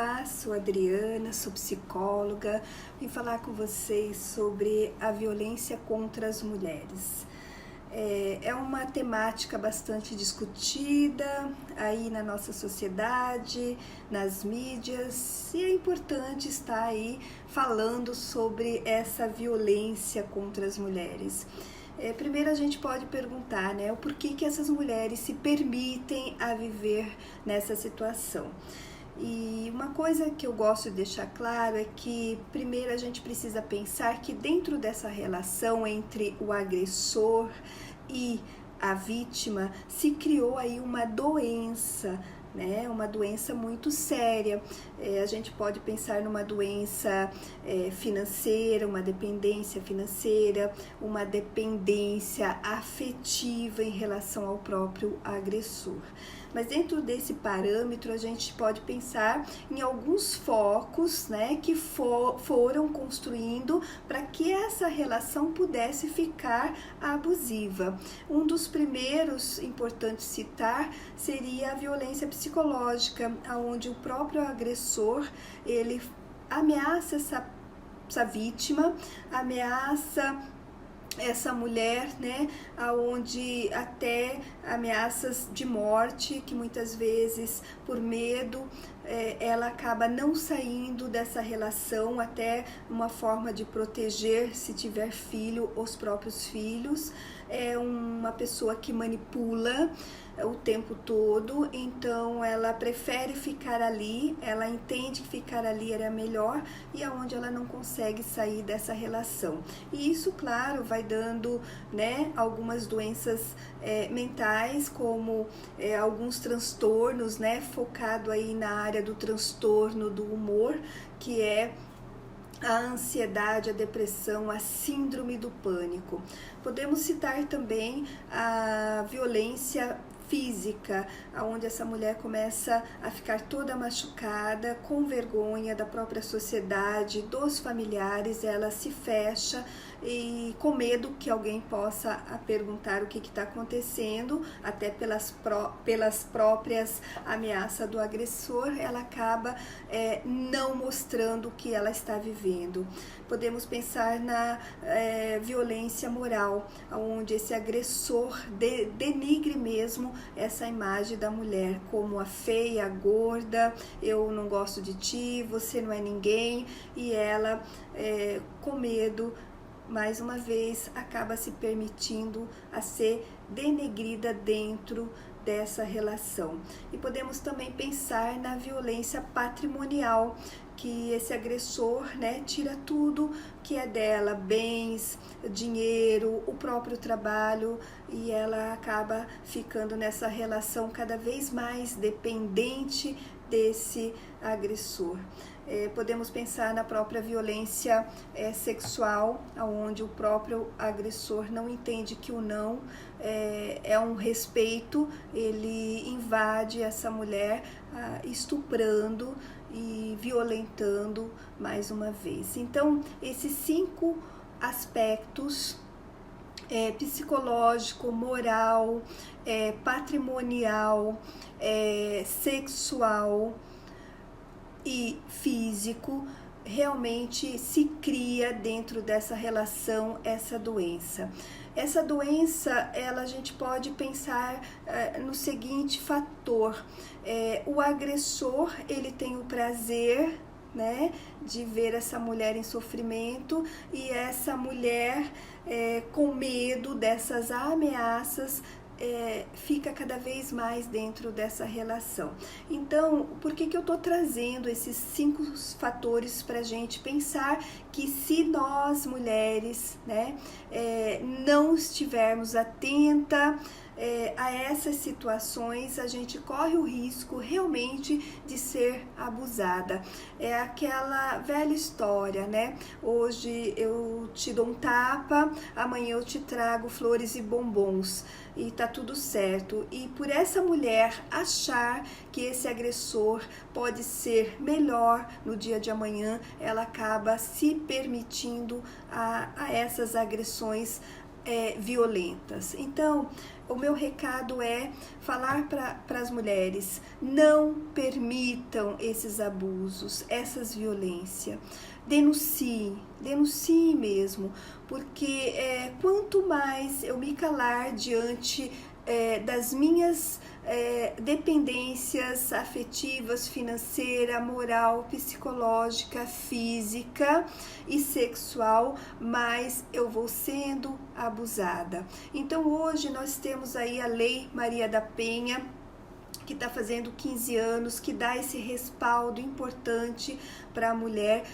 Olá, sou Adriana, sou psicóloga. Vim falar com vocês sobre a violência contra as mulheres. É uma temática bastante discutida aí na nossa sociedade, nas mídias, e é importante estar aí falando sobre essa violência contra as mulheres. Primeiro a gente pode perguntar, o porquê que essas mulheres se permitem a viver nessa situação. E uma coisa que eu gosto de deixar claro é que primeiro a gente precisa pensar que dentro dessa relação entre o agressor e a vítima se criou aí uma doença, uma doença muito séria. A gente pode pensar numa doença financeira, uma dependência financeira, uma dependência afetiva em relação ao próprio agressor. Mas dentro desse parâmetro a gente pode pensar em alguns focos que foram construindo para que essa relação pudesse ficar abusiva. Um dos primeiros importantes citar seria a violência psicológica, onde o próprio agressor ele ameaça essa vítima, ameaça essa mulher, aonde até ameaças de morte, que muitas vezes por medo ela acaba não saindo dessa relação, até uma forma de proteger, se tiver filho, os próprios filhos. É uma pessoa que manipula o tempo todo, então ela prefere ficar ali, ela entende que ficar ali era melhor e aonde ela não consegue sair dessa relação. E isso, claro, vai dando algumas doenças mentais, como alguns transtornos, focado aí na área do transtorno do humor, que é a ansiedade, a depressão, a síndrome do pânico. Podemos citar também a violência física, onde essa mulher começa a ficar toda machucada, com vergonha da própria sociedade, dos familiares, ela se fecha e com medo que alguém possa perguntar o que está acontecendo, até pelas próprias ameaças do agressor, ela acaba não mostrando o que ela está vivendo. Podemos pensar na violência moral, onde esse agressor denigre mesmo essa imagem da mulher como a feia, a gorda, eu não gosto de ti, você não é ninguém, e ela com medo, mais uma vez, acaba se permitindo a ser denegrida dentro dessa relação. E podemos também pensar na violência patrimonial, que esse agressor tira tudo que é dela, bens, dinheiro, o próprio trabalho, e ela acaba ficando nessa relação cada vez mais dependente desse agressor. Podemos pensar na própria violência sexual, onde o próprio agressor não entende que o não é um respeito, ele invade essa mulher estuprando e violentando mais uma vez. Então, esses 5 aspectos psicológico, moral, patrimonial, sexual e físico, realmente se cria dentro dessa relação essa doença. Essa doença, a gente pode pensar no seguinte fator: o agressor, ele tem o prazer de ver essa mulher em sofrimento, e essa mulher com medo dessas ameaças fica cada vez mais dentro dessa relação. Então, por que eu estou trazendo esses 5 fatores para a gente pensar que se nós mulheres não estivermos atentas a essas situações, a gente corre o risco realmente de ser abusada. É aquela velha história, hoje eu te dou um tapa, amanhã eu te trago flores e bombons, e tá tudo certo. E por essa mulher achar que esse agressor pode ser melhor no dia de amanhã, ela acaba se permitindo a essas agressões violentas. Então, o meu recado é falar para as mulheres: não permitam esses abusos, essas violências. Denuncie mesmo, porque quanto mais eu me calar diante das minhas dependências afetivas, financeira, moral, psicológica, física e sexual, mais eu vou sendo abusada. Então hoje nós temos aí a Lei Maria da Penha, que está fazendo 15 anos, que dá esse respaldo importante para a mulher,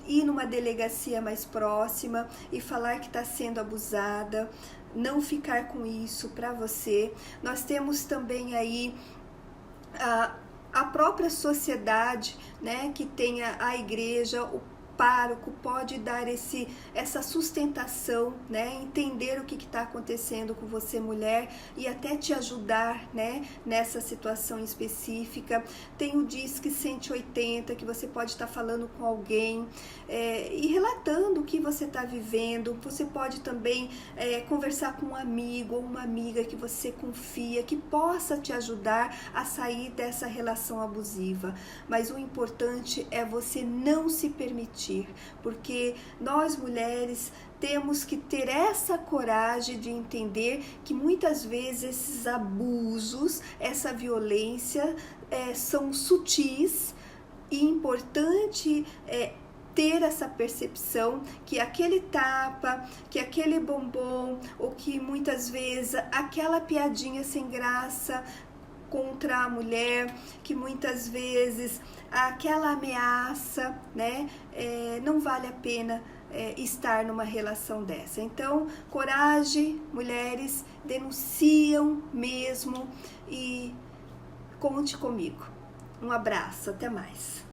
ir numa delegacia mais próxima e falar que está sendo abusada, não ficar com isso para você. Nós temos também aí a própria sociedade, né, que tem a igreja, o pároco pode dar essa sustentação, né? Entender o que está acontecendo com você, mulher, e até te ajudar, né? Nessa situação específica. Tem o Disque 180, que você pode estar falando com alguém e relatando o que você está vivendo. Você pode também conversar com um amigo ou uma amiga que você confia, que possa te ajudar a sair dessa relação abusiva. Mas o importante é você não se permitir, porque nós mulheres temos que ter essa coragem de entender que muitas vezes esses abusos, essa violência são sutis, e importante ter essa percepção que aquele tapa, que aquele bombom, ou que muitas vezes aquela piadinha sem graça contra a mulher, que muitas vezes aquela ameaça, né, não vale a pena estar numa relação dessa. Então, coragem, mulheres, denunciam mesmo e conte comigo. Um abraço, até mais.